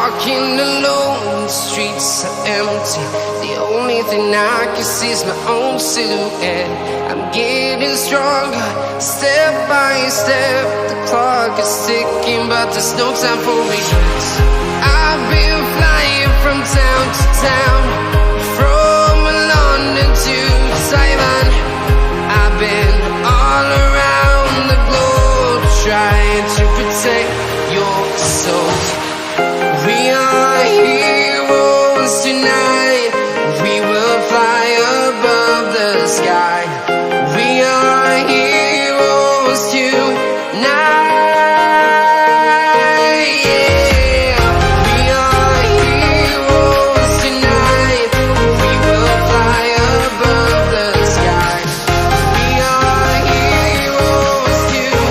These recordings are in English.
walking alone, the streets are empty. The only thing I can see is my own silhouette. I'm getting stronger, step by step. The clock is ticking, but there's no time for regrets. I've been flying from town to town, from London to Taiwan. I've been all around the globe, trying to protect your soul. We are heroes tonight. We will fly above the sky. We are heroes tonight. Yeah. We are heroes tonight. We will fly above the sky. We are heroes tonight.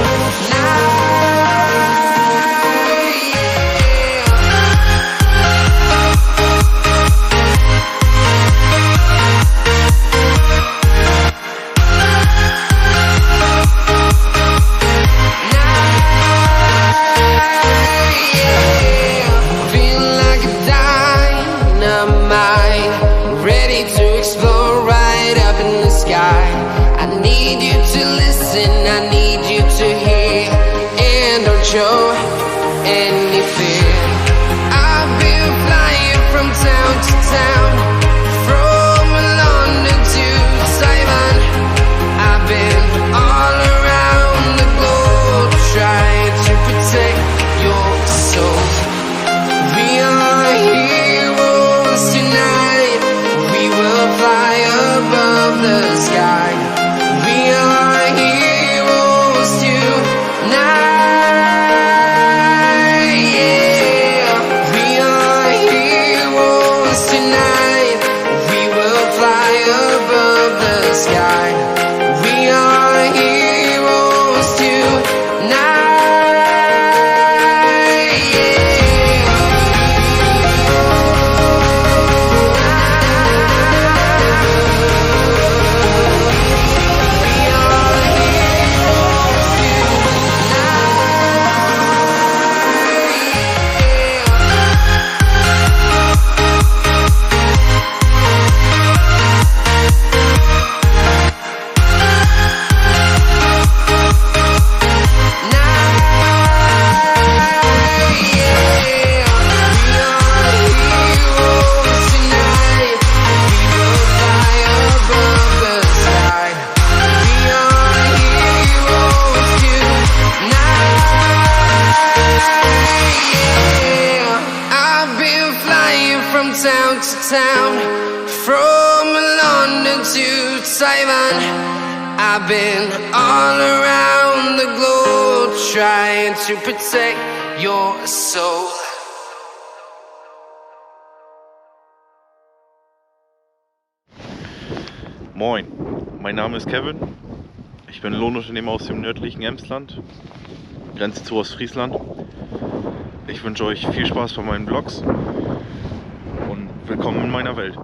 Feeling like a dynamite, ready to explore right up in the sky. I need you to listen, I need you to hear, and don't show any fear. I've been flying from town to town, from London to Taiwan. I've been all around the globe, trying to protect your soul. We are heroes tonight. We will fly above the sky. We are heroes tonight. Yeah. We are heroes tonight. We will fly above the sky. We are heroes tonight. Town to town, from London to Taiwan. I've been all around the globe, trying to protect your soul. Moin, mein Name ist Kevin. Ich bin Lohnunternehmer aus dem nördlichen Emsland, Grenze zu Ostfriesland. Ich wünsche euch viel Spaß bei meinen Vlogs und willkommen in meiner Welt.